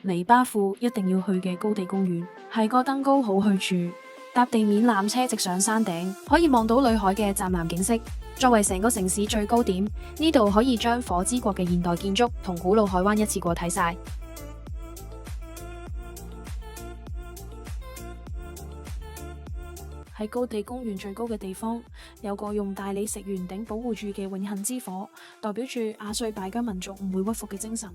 尼巴庫一定要去嘅高地公園，係個登高好去處，搭地面纜車直上山頂，可以望到裏海嘅湛藍景色。作為成個城市最高點，呢度可以將火之國嘅現代建築同古老海灣一次過睇晒。喺高地公園最高嘅地方，有個用大理石圓頂保護住嘅永恆之火，代表住亞述敗疆民族唔會屈服嘅精神。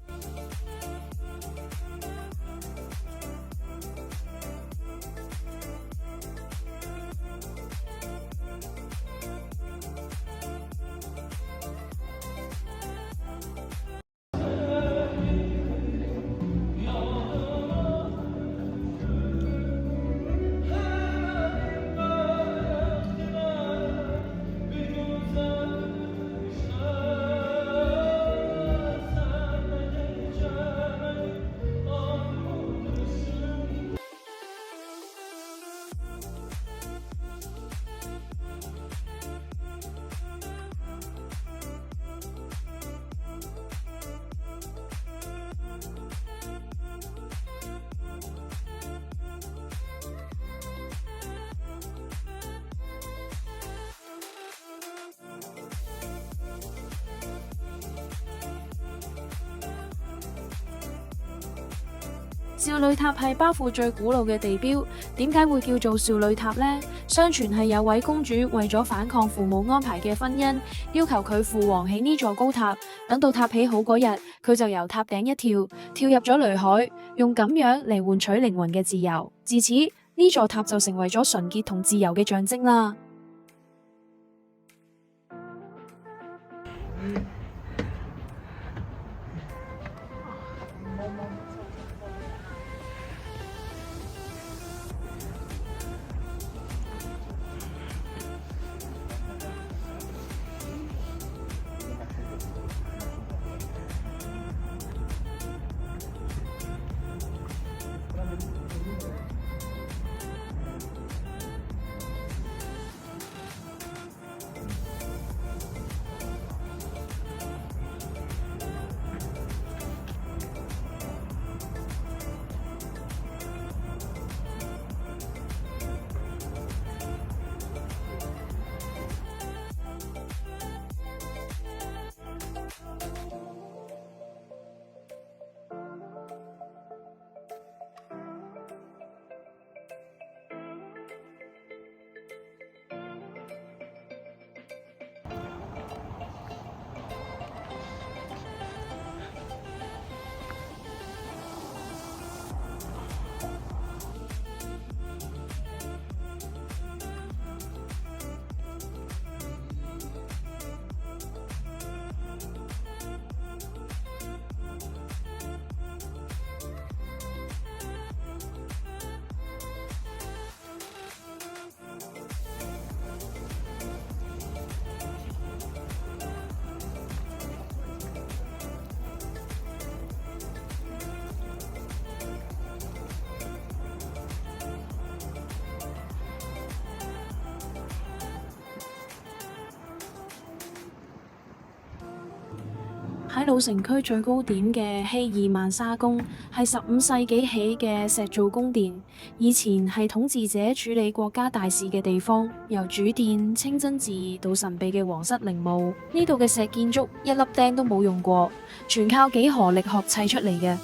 少女塔係巴庫最古老嘅地標，點解會叫做少女塔呢？相傳係有位公主為咗反抗父母安排嘅婚姻，要求佢父王起呢座高塔。等到塔起好嗰日，佢就由塔頂一跳，跳入咗雷海，用咁樣嚟換取靈魂嘅自由。自此，呢座塔就成為咗純潔同自由嘅象徵啦。喺老城區最高點嘅希爾曼沙宮係15世紀起嘅石造宮殿，以前係統治者處理國家大事嘅地方，由主殿、清真寺到神秘嘅皇室陵墓，呢度嘅石建築一粒釘都冇用過，全靠幾何力學砌出嚟嘅。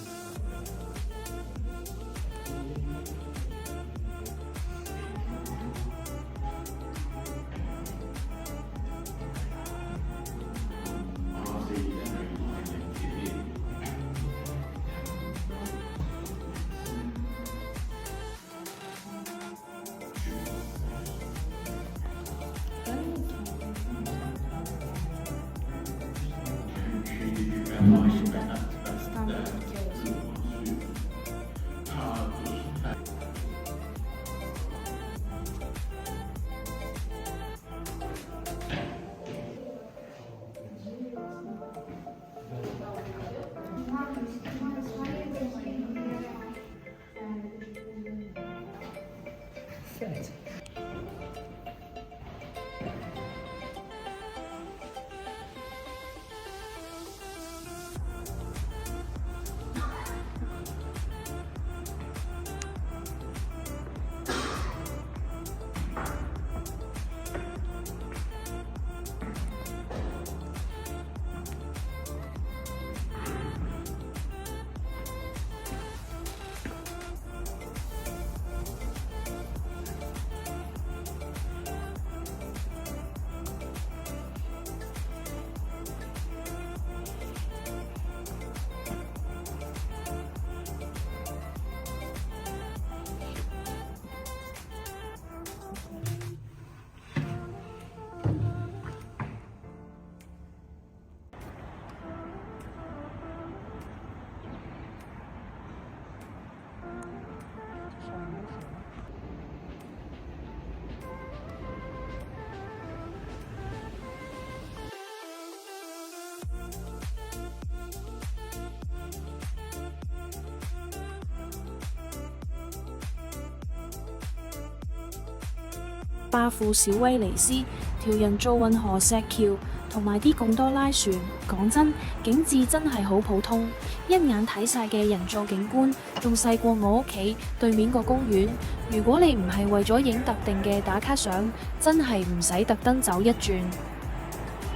巴庫小威尼斯條人造運河石橋同埋啲貢多拉船。講真，景致真係好普通，一眼睇晒嘅人造景觀仲細過我屋企對面個公園。如果你唔係為咗影特定嘅打卡相，真係唔使特登走一轉。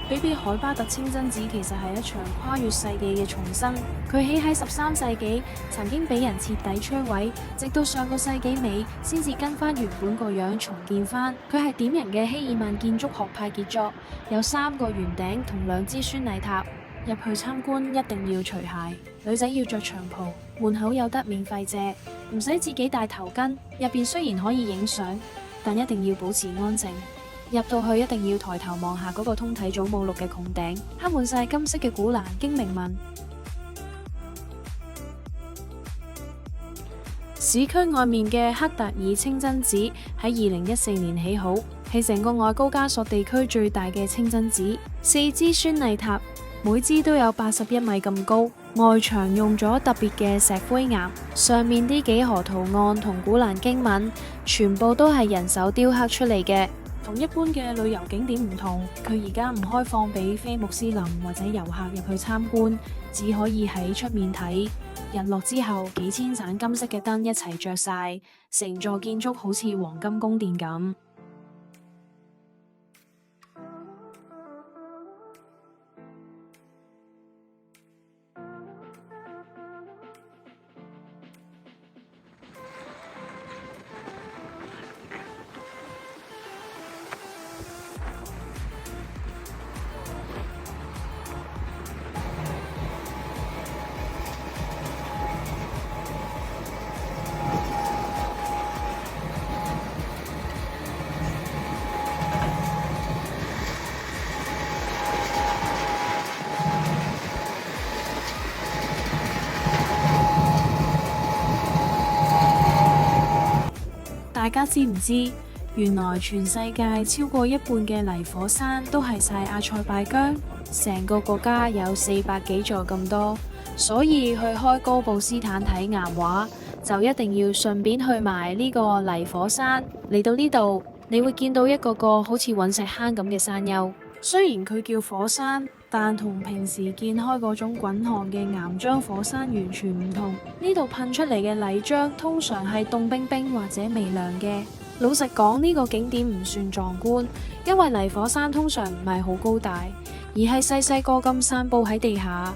比比海巴特清真寺其實係一場跨越世紀嘅重生，佢起喺13世紀，曾經俾人徹底摧毀，直到上個世紀尾先至跟翻原本個樣重建翻。佢係典型嘅希爾曼建築學派傑作，有3個圓頂同2支宣禮塔。入去參觀一定要除鞋，女仔要着長袍，門口有得免費借，唔使自己戴頭巾。入邊雖然可以影相，但一定要保持安靜。入到去一定要抬頭望下嗰個通體祖母綠嘅穹頂，刻滿晒金色嘅古蘭經銘文。市區外面嘅赫達爾清真寺喺2014年起好，係成個外高加索地區最大嘅清真寺，4支宣禮塔，每支都有81米咁高，外牆用咗特別嘅石灰岩，上面啲幾何圖案同古蘭經文全部都係人手雕刻出嚟嘅。同一般嘅旅遊景點唔同，佢而家唔開放俾非穆斯林或者遊客入去參觀，只可以喺出面睇。日落之後，幾千盞金色嘅燈一齊着晒，成座建築好似黃金宮殿咁。大家知唔知，原來全世界超過一半嘅泥火山都係晒阿塞拜疆，成個國家有400幾座咁多，所以去開高布斯坦睇岩畫，就一定要順便去埋呢個泥火山。嚟到呢度，你會見到一個個好似隕石坑咁嘅山丘，雖然佢叫火山，但同平時見開嗰種滾燙嘅岩漿火山完全唔同。呢度噴出嚟嘅泥漿通常係凍冰冰或者微涼嘅。老實講，呢個景點唔算壯觀，因為泥火山通常唔係好高大，而係細細個咁散佈喺地下。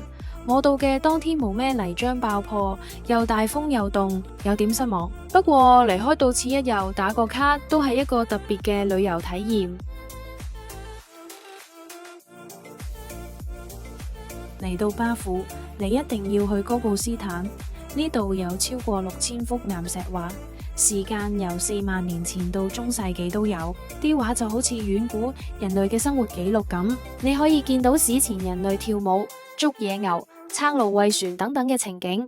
我到嘅當天冇咩泥漿爆破，又大風又凍，有點失望。不過離開到此一遊打個卡都係一個特別嘅旅遊體驗。嚟到巴庫，你一定要去高布斯坦，呢度有超過6000幅岩石畫，時間由4萬年前到中世紀都有，啲畫就好似遠古人類嘅生活記錄咁，你可以見到史前人類跳舞、捉野牛、撐蘆葦船等等嘅情景。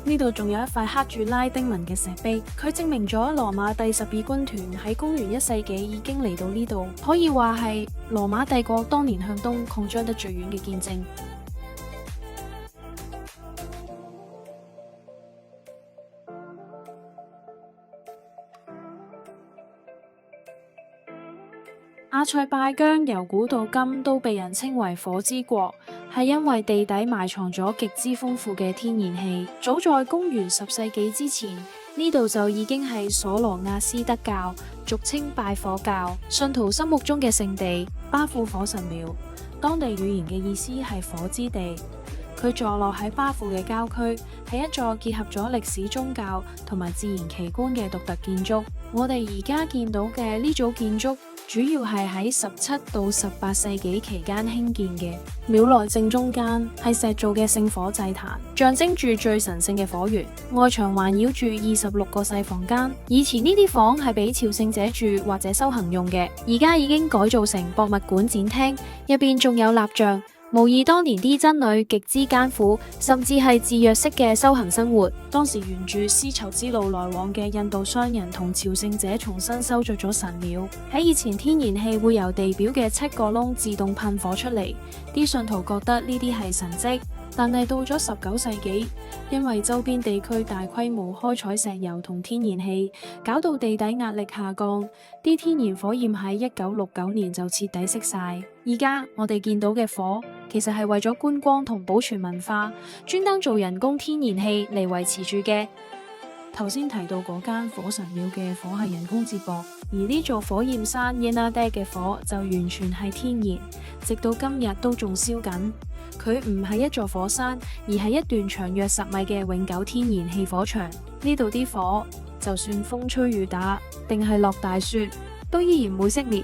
呢度仲有一塊刻住拉丁文嘅石碑，佢證明咗羅馬第12軍團喺公元1世紀已經嚟到呢度，可以話係羅馬帝國當年向東擴張得最遠嘅見證。阿塞拜疆由古到今都被人稱為火之國，係因為地底埋藏咗極之豐富嘅天然氣。早在公元10世紀之前，呢度就已經係所羅亞斯德教，俗稱拜火教信徒心目中嘅聖地。巴庫火神廟，當地語言嘅意思係火之地。佢坐落喺巴庫嘅郊區，係一座結合咗歷史、宗教同埋自然奇觀嘅獨特建築。我哋而家見到嘅呢組建築主要係喺17到18世紀期間興建嘅。廟內正中間係石造嘅聖火祭壇，象徵住最神聖嘅火源。外牆環繞住26個細房間。以前呢啲房係俾朝聖者住或者修行用嘅，而家已經改造成博物館展廳，入邊仲有蠟像，模擬當年啲僧侶極之艱苦，甚至係自虐式嘅修行生活。當時沿住絲綢之路來往嘅印度商人同朝聖者重新修築咗神廟。喺以前，天然氣會由地表嘅7個窿自動噴火出嚟，啲信徒覺得呢啲係神蹟。但係到咗19世紀，因為周邊地區大規模開採石油同天然氣，搞到地底壓力下降，啲天然火焰喺1969年就徹底熄晒。而家我哋見到嘅火，其實係為咗觀光同保存文化，專登做人工天然氣嚟維持住嘅。頭先提到嗰間火神廟嘅火係人工接駁，而呢座火焰山 Yenadek 嘅火就完全係天然，直到今日都仲燒緊。佢唔係一座火山，而係一段長約10米嘅永久天然氣火場。呢度啲火，就算風吹雨打，定係落大雪，都依然唔會熄滅。